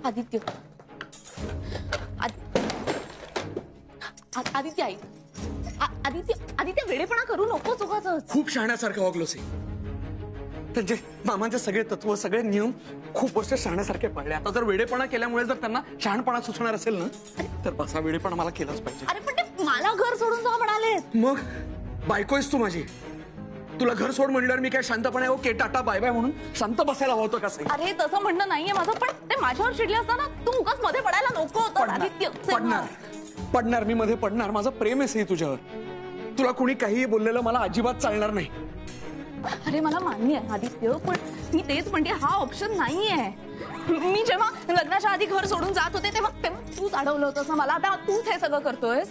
आदित्य आदित्य आई आदित्य आदित्य वेडेपणा करू नकोस उगाच. खूप शहाण्यासारखं वागलोस. त्यांचे मामांचे सगळे तत्व सगळे नियम खूप वर्ष शहाण्यासारखे पाळले. आता जर वेडेपणा केल्यामुळे जर त्यांना शहाणपणा सुचणार असेल ना तर बसा वेडेपणा मला केलाच पाहिजे. अरे पण ते मला घर सोडून जा म्हणाले. मग बायकोयस तू माझी. तुला घर सोड म्हणल्यावर मी काय शांतपणे ओके टाटा बाय बाय म्हणून शांत बसायला हवं होतं का? अरे तसं म्हणणं नाहीये माझं, पण ते माझ्यावर चिडले असताना तू उगाच मध्ये पडायला नको होतं. आदित्य पडणार मी मध्ये पडणार. माझं प्रेम आहे तुझ्यावर. तुला कुणी काहीही बोललेलं मला अजिबात चालणार नाही. अरे मला मान्य आहे आदित्य, पण मी तेच म्हणते हा ऑप्शन नाहीये. मी जेव्हा लग्नाच्या आधी घर सोडून जात होते तेव्हा तूच अडवलं होतंस ना मला. आता तूच हे सगळं करतोयस.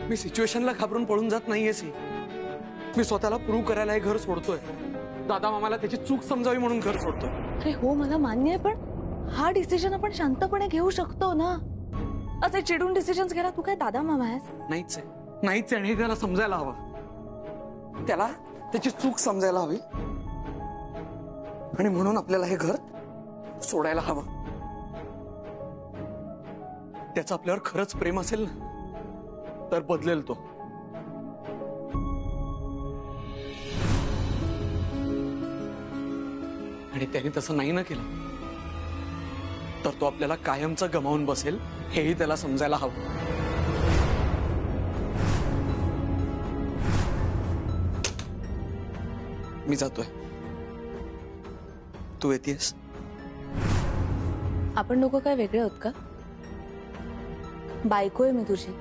मी सिच्युएशनला घाबरून पळून जात नाहीयेस. मी स्वतःला प्रूव्ह करायला हे घर सोडतोय. दादा मामाला त्याची चूक समजावी म्हणून घर सोडतोय. अरे हो मला मान्य आहे, पण हा डिसिजन आपण शांतपणे घेऊ शकतो ना. असे चिडून डिसिजन्स घ्यायला तू काय दादा मामा आहेस? नाहीच आहे आणि हे त्याला समजायला हवं. त्याला त्याची चूक समजायला हवी आणि म्हणून आपल्याला हे घर सोडायला हवं. त्याचं आपल्यावर खरंच प्रेम असेल ना तर बदलेल तो. आणि त्याने तसं नाही ना केलं तर तो आपल्याला कायमचं गमावून बसेल हेही त्याला समजायला हवं. मी जातोय. तू येतेस? आपण लोक काय वेगळे आहोत का? बायको आहे मी तुझी.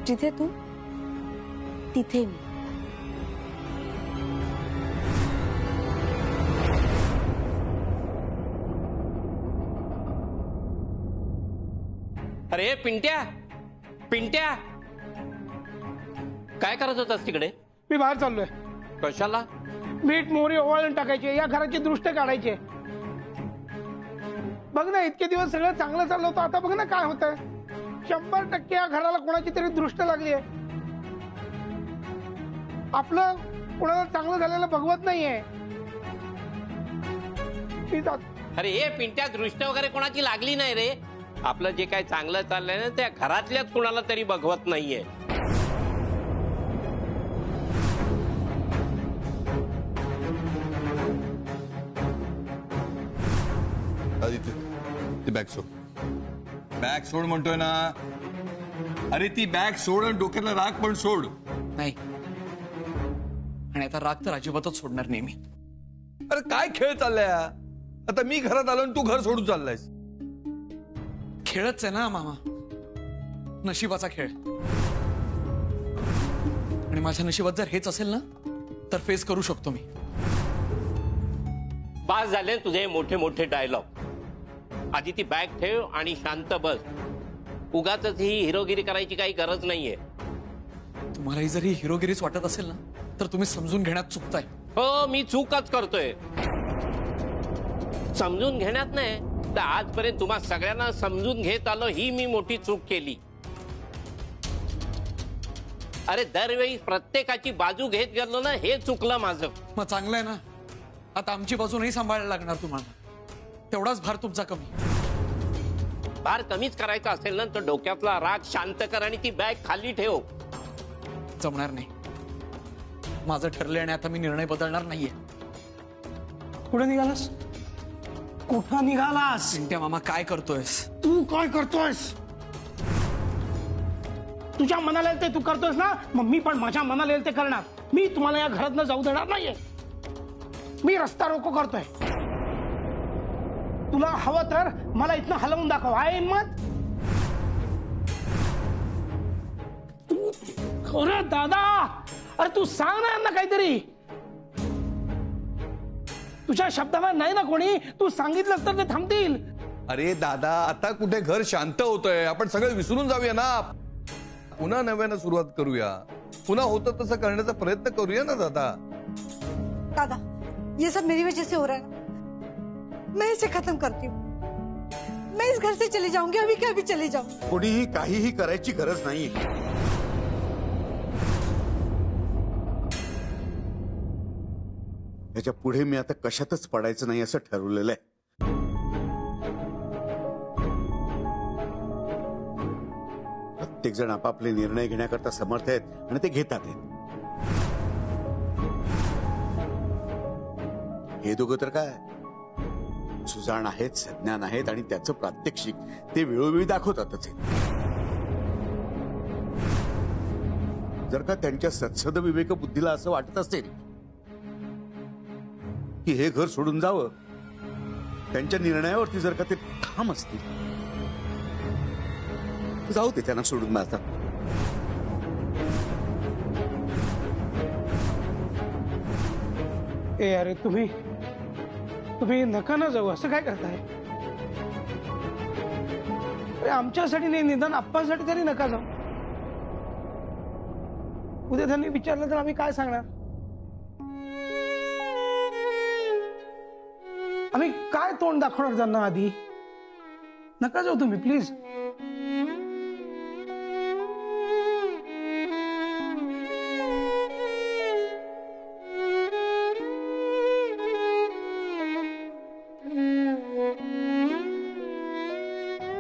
जिथे तू तिथे मी. अरे पिंट्या पिंट्या, काय करत होतास तिकडे? मी बाहेर चाललोय. कशाला? मीठ मोहरी ओवाळून टाकायचे, या घराची दृष्ट काढायचे. बघ ना इतके दिवस सगळं चांगलं चाललं होतं, आता बघ ना काय होतंय. 100% या घराला कोणाची तरी दृष्ट लागली आहे. आपलं कोणाला चांगलं झालेलं बघवत नाहीये. अरे हे पिंट्या, दृष्ट वगैरे कोणाची लागली नाही रे. आपलं जे काय चांगलं चाललंय ना त्या घरातल्याच कुणाला तरी बघवत नाहीये. आदित्य ती बॅग सोड. बॅग सोड म्हणतोय ना. अरे ती बॅग सोड आणि डोक्याला राग पण सोड. नाही, आणि आता राग तर अजिबातच सोडणार नाही मी. अरे काय खेळ चाललाय? आता मी घरात आलो आणि तू घर सोडून चाललायस. खेळच आहे ना मामा, नशिबाचा खेळ. आणि माझ्या नशिबात जर हेच असेल ना तर फेस करू शकतो मी. पास झाले तुझे मोठे मोठे डायलॉग. आधी ती बॅग ठेव आणि शांत बस. उगाच ही हिरोगिरी करायची काही गरज नाहीये. तुम्हालाही जर ही हिरोगिरीच वाटत असेल ना तर तुम्ही समजून घेण्यात चुकताय. हो, मी चूकच करतोय. समजून घेण्यात नाही तर आजपर्यंत तुम्हा सगळ्यांना समजून घेत आलो ही मी मोठी चूक केली. अरे दरवेळी प्रत्येकाची बाजू घेत गेलो ना हे चुकलं माझं. मग चांगलं आहे ना, आता आमची बाजू नाही सांभाळायला लागणार तुम्हाला. तेवढाच भार तुमचा कमी. भार कमीच करायचा असेल ना तर डोक्यातला राग शांत कर आणि ती बॅग खाली ठेव. जमणार नाही. माझं ठरलंय आणि आता मी निर्णय बदलणार नाहीये. कुठे निघालास? कुठं निघालास? पिंट्या मामा काय करतोयस तू? काय करतोयस? तुझ्या मनाला येईल ते तू करतोयस ना, मग मी पण माझ्या मनाला येईल ते करणार. मी तुम्हाला या घरात जाऊ देणार नाहीये. मी रस्ता रोको करतोय. तुला हवं तर मला इथनं हलवून दाखव. आहे हिम्मत? अरे दादा, अरे तू सांग ना यांना काहीतरी. तुझ्या शब्दावर नाही ना कोणी. तू सांगितलंस तर ते थांबतील. अरे दादा, आता कुठे घर शांत होतंय. आपण सगळं विसरून जाऊया ना. पुन्हा नव्यानं सुरुवात करूया. पुन्हा होतं तसं करण्याचा प्रयत्न करूया ना दादा. दादा, ये सब मेरी वजह से हो रहा है. मैं इसे खत्म करती हूँ. मैं इस घर से चली जाऊंगी. अभी क्या अभी चली जाऊं. कोणीही काहीही करायची गरज नाही. त्याच्या पुढे मी आता कशातच पडायचं नाही असं ठरवलेलं आहे. प्रत्येक जण आपापले निर्णय घेण्याकरता समर्थ आहेत आणि ते घेतात आहेत. हे दोघं तर काय सुजाण आहेत, सज्ञान आहेत आणि त्याचं प्रात्यक्षिक ते वेळोवेळी दाखवतातच आहेत. जर का त्यांच्या सत्सद विवेक बुद्धीला असं वाटत असेल की हे घर सोडून जावं, त्यांच्या निर्णयावरती जर का ते ठाम असतील, जाऊ दे त्यांना सोडून आता. ए अरे तुम्ही नका ना जाऊ, असं काय करताय? अरे आमच्यासाठी नाही, निदान आप्पासाठी तरी नका जाऊ. उद्या त्यांनी विचारलं तर आम्ही काय सांगणार? आम्ही काय तोंड दाखवणार त्यांना? आधी नका जाऊ तुम्ही प्लीज.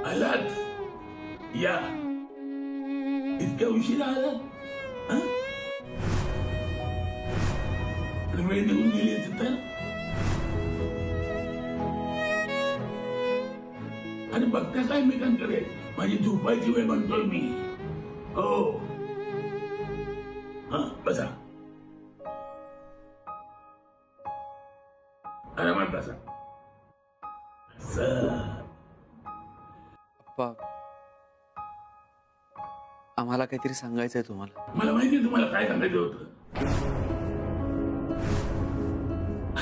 आलात या, इतक्या उशिरा आलात? वेळ निघून गेली तिथं. आणि बघता काय मेकांकडे, माझी झोपायची वेळ म्हणतोय मी. हो बसा, आरामात बसा. अप्पा, आम्हाला काहीतरी सांगायचंय तुम्हाला. मला माहिती तुम्हाला काय सांगायचं होतं.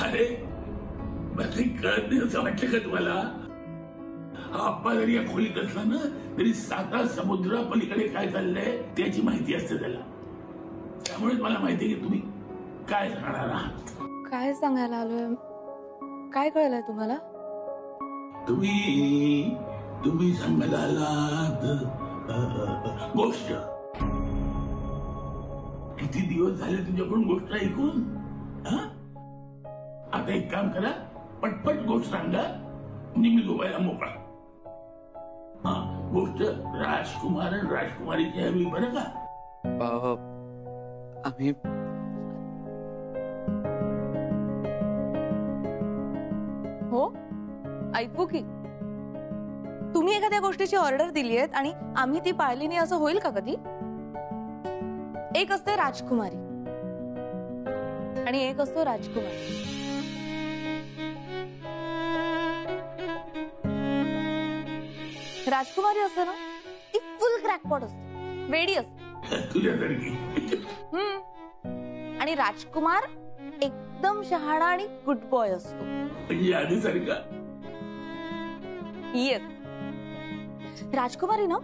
अरे बाकी कळत नाही असं वाटलं का तुम्हाला? हा आप्पा जरी या खोलीत असला ना तरी 7 समुद्रा पलीकडे काय चाललंय त्याची माहिती असते त्याला. त्यामुळेच मला माहिती आहे की तुम्ही काय सांगणार आहात. काय सांगायला आलोय? काय कळलंय तुम्हाला? तुम्ही सांगायला आलात गोष्ट. किती दिवस झाले तुमच्याकडून गोष्ट ऐकून. आता एक काम करा, पटपट गोष्ट सांगा म्हणजे मी झोपायला मोकळा. गोष्ट राजकुमार आणि राजकुमारीची हवी बरं का? आम्ही हो, ऐकू की. तुम्ही एखाद्या गोष्टीची ऑर्डर दिली आहे आणि आम्ही ती पाळली नाही असं होईल का कधी? एक असते राजकुमारी आणि एक असतो राजकुमार. राजकुमारी असते ना ती फुल क्रॅकपॉट असते, वेडी असते तुझ्यासारखी. आणि राजकुमार एकदम शहाणा आणि गुड बॉय असतो. आधीसारखा. येस. राजकुमारी ना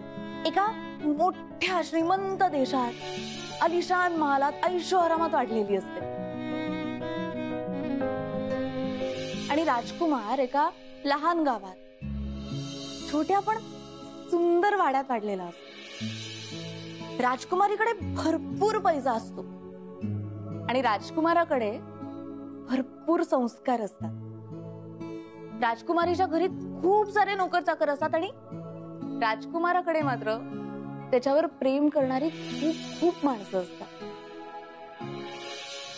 एका मोठ्या श्रीमंत देशात अलिशान महालात ऐशो आरामात वाढलेली असते आणि राजकुमार एका लहान गावात छोट्या पण सुंदर वाड्यात वाढलेला असतो. राजकुमारीकडे भरपूर पैसा असतो आणि राजकुमाराकडे भरपूर संस्कार असतात. राजकुमारीच्या घरी खूप सारे नोकर चाकर असतात आणि राजकुमाराकडे मात्र त्याच्यावर प्रेम करणारी खूप खूप माणसं असतात.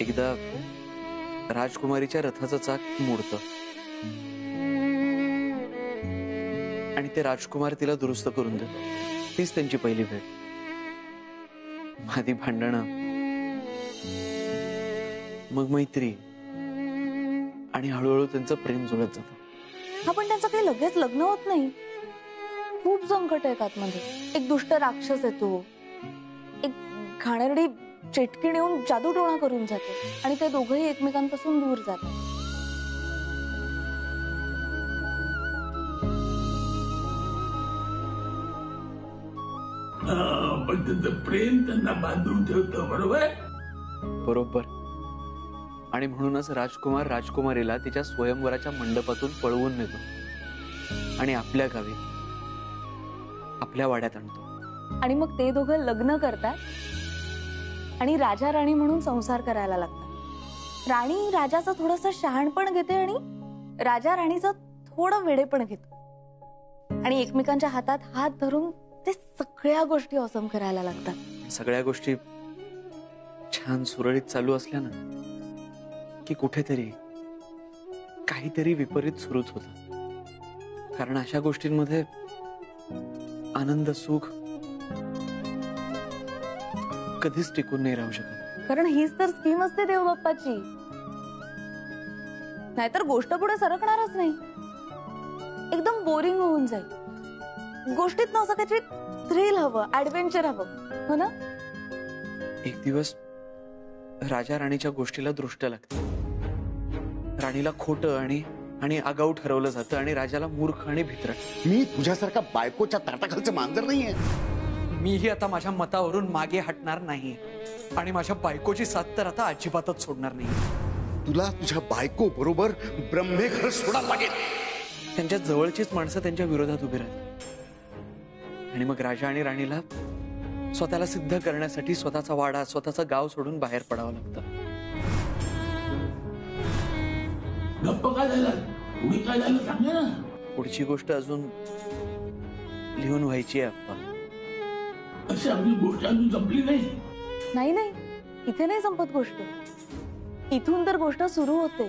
एकदा राजकुमारीच्या रथाचं चाक मोडतं आणि ते राजकुमार तिला दुरुस्त करून देतो. तीच त्यांची पहिली भेट. आधी भांडणं, मग मैत्री आणि हळूहळू त्यांचं प्रेम जुळत जातं. हा, पण त्यांचं काही लगेच लग्न होत नाही. खूप संकट येतात मध्ये. एक दुष्ट राक्षस येतो, एक घाणेरडी चेटकीण येऊन जादूटोणा करून जाते आणि ते दोघंही एकमेकांपासून दूर जातात. पण त्यांचं प्रेम त्यांना बांधून ठेवतं. बरोबर बरोबर. आणि म्हणूनच राजकुमार राजकुमारीला तिच्या स्वयंवराच्या मंडपातून पळवून नेतो आणि आपल्या गावी आपल्या वाड्यात आणतो. आणि मग ते दोघं लग्न करतात आणि राजा राणी म्हणून संसार करायला लागतात. राणी राजाचं थोडस शहाणपण घेते आणि राजा राणीचं थोडं वेडेपण घेतो आणि एकमेकांच्या हातात हात धरून ते सगळ्या गोष्टी ऑसम करायला लागतात. सगळ्या गोष्टी छान सुरळीत चालू असल्या ना की कुठेतरी काहीतरी विपरीत सुरूच होतं. कारण अशा गोष्टींमध्ये आनंद सुख कधीच टिकून नाही राहू शकत. कारण हीच तर स्कीम असते देवबाप्पाची. नाहीतर गोष्ट पुढे सरकणारच नाही, एकदम बोरिंग होऊन जाईल. गोष्टीत नव्हतं काहीतरी थ्रिल हवं, ऍडव्हेंचर हवं, हो ना. एक दिवस राजा राणीच्या गोष्टीला दृष्ट लागतं. राणीला खोटं आणि आगाऊ ठरवलं जातं आणि राजाला मूर्ख आणि भित्रट. मी तुझ्यासारखा बायकोच्या ताटाखालचं मांजर नाहीये. मीही आता माझ्या मतावरून मागे हटणार नाही आणि माझ्या बायकोची साथ तर आता अजिबातच सोडणार नाही. तुला तुझ्या बायको बरोबर ब्रह्मेघर सोडायला लागेल. त्यांच्या जवळचीच माणसं त्यांच्या विरोधात उभी राहतात आणि मग राजा आणि राणीला स्वतःला सिद्ध करण्यासाठी स्वतःचा वाडा, स्वतःचं गाव सोडून बाहेर पडावं लागतं. गप्प काय झालं? पुढे काय झालं सांग ना. पुढची गोष्ट अजून लिहून व्हायची आहे अप्पा. अशी आपली गोष्ट अजून संपली नाही. नाही नाही, इथे नाही संपत गोष्ट. इथून तर गोष्ट सुरू होते,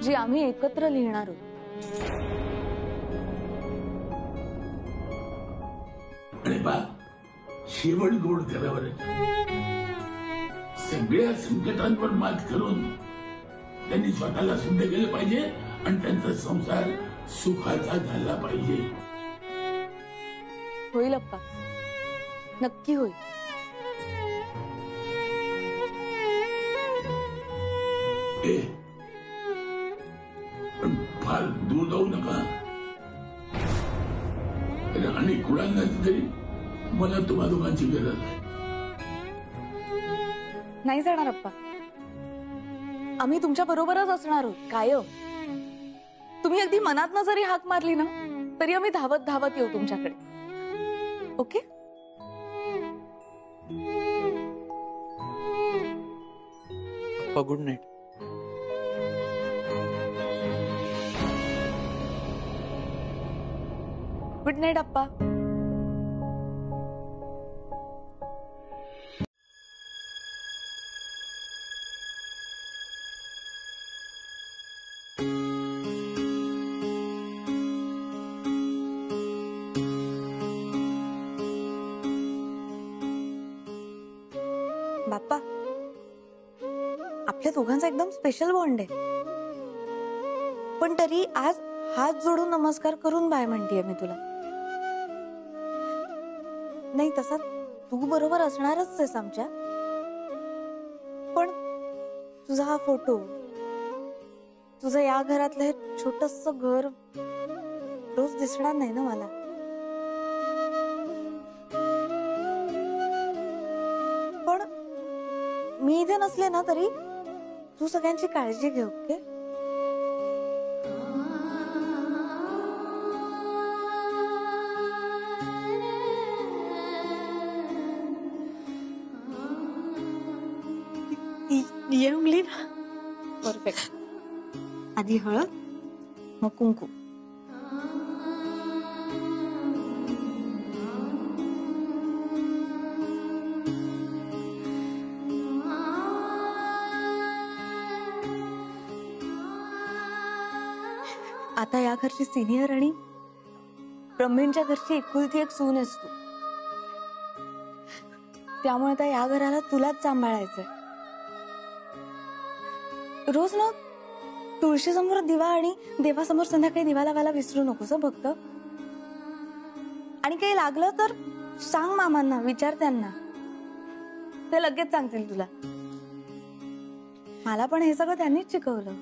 जी आम्ही एकत्र लिहिणार आहोत. आणि बा शेवट गोड करावर. सगळ्या संकटांवर मात करून त्यांनी स्वतःला सिद्ध केलं पाहिजे आणि त्यांचा संसार सुखाचा झाला पाहिजे. होईल अप्पा, नक्की होईल. पण फार दूर जाऊ नका. आणि कुणाला तरी मला तुम्हा दोघांची गरज आहे. नाही जाणार अप्पा, आम्ही तुमच्या बरोबरच असणार आहोत कायम. तुम्ही अगदी मनात जरी हाक मारली ना तरी आम्ही धावत धावत येऊ तुमच्याकडे. Okay. Good night. Good night अप्पा. बाप्पा, आपल्या दोघांचा एकदम स्पेशल बॉन्ड आहे. पण तरी आज हात जोडून नमस्कार करून बाय म्हणतेय मी तुला. नाही तसा तू बरोबर असणारच आहेस आमच्या, पण तुझा हा फोटो, तुझं या घरातलं हे छोटस घर रोज दिसणार नाही ना मला. पण मी इथे नसले ना तरी तू सगळ्यांची काळजी घे. ओके. ये उंगली ना. परफेक्ट. आधी हळद, मग कुंकू. आता या घरची सिनियर आणि ब्रह्मेंच्या घरची एकुलती एक सून आहेस तू. त्यामुळे आता या घराला तुलाच सांभाळायचंय. रोज ना तुळशी समोर दिवा आणि देवासमोर संध्याकाळी दिवा लावायला विसरू नकोस भक्त. आणि काही लागलं तर सांग मामांना, विचार त्यांना, ते लगेच सांगतील तुला. मला पण हे सगळं त्यांनीच शिकवलं.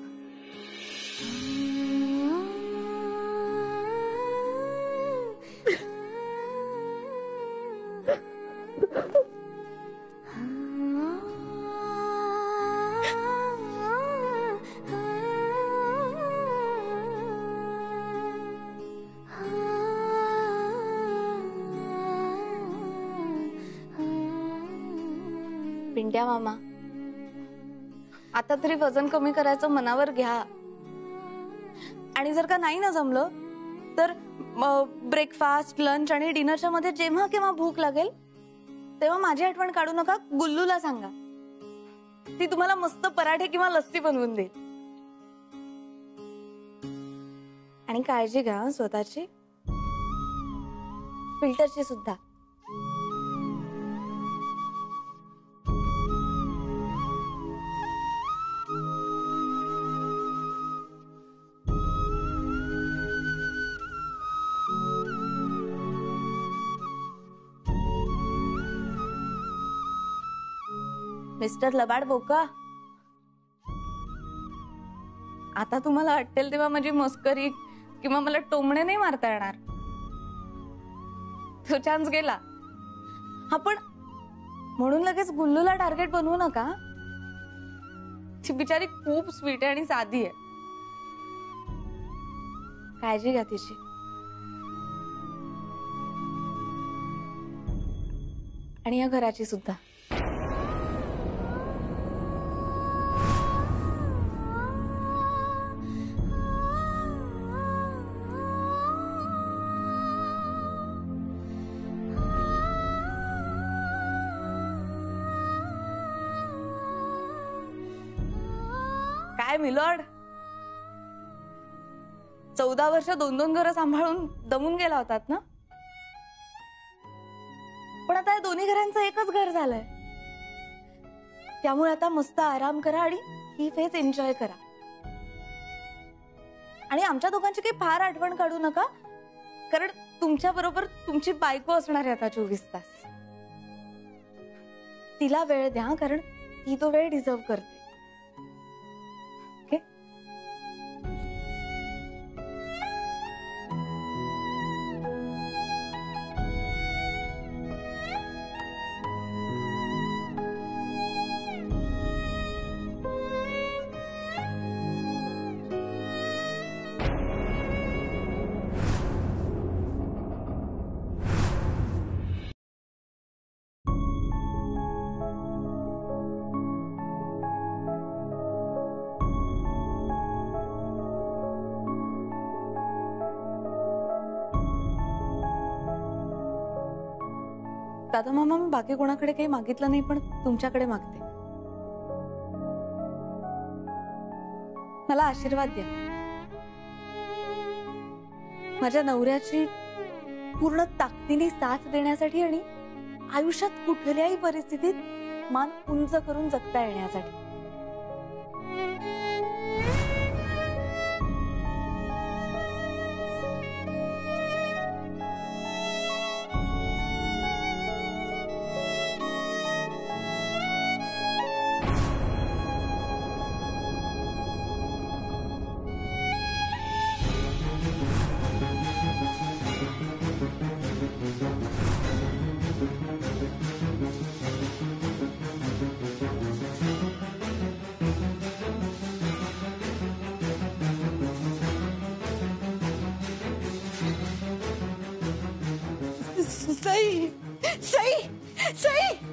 पिंट्या मामा, आता तरी वजन कमी करायचं मनावर घ्या. आणि जर का नाही ना जमलं तर ब्रेकफास्ट, लंच आणि डिनरच्या मध्ये जेव्हा केव्हा भूक लागेल तेव्हा माझी आठवण काढू नका. गुल्लूला सांगा, ती तुम्हाला मस्त पराठे किंवा लस्सी बनवून देईल. आणि काळजी घ्या स्वतःची, फिल्टरची सुद्धा. मिस्टर लबाड बोका, आता तुम्हाला वाटेल तेव्हा माझी मस्करी किंवा मला टोमणे नाही मारता येणार. तो चान्स गेला. हा, पण म्हणून लगेच गुल्लूला टार्गेट बनवू नका. ती बिचारी खूप स्वीट आहे आणि साधी आहे. काळजी घ्या तिची. आणि या घराची सुद्धा. काय मिलॉर्ड, 14 वर्ष 2-2 घरं सांभाळून दमून गेला होतात ना. पण आता या दोन्ही घरांचं एकच घर झालंय. त्यामुळे आता मस्त आराम करा आणि ही फेज एन्जॉय करा. आणि आमच्या दोघांची काही फार आठवण काढू नका, कारण तुमच्या बरोबर तुमची बायको असणार आहे आता 24 तास. तिला वेळ द्या, कारण ती तो वेळ डिझर्व करते. दादा मामा, मी बाकी कोणाकडे काही मागितलं नाही, पण तुमच्याकडे मागते. मला आशीर्वाद द्या. माझ्या नवऱ्याची पूर्ण ताकदीने साथ देण्यासाठी आणि आयुष्यात कुठल्याही परिस्थितीत मान उंच करून जगता येण्यासाठी. सई, सई, सई.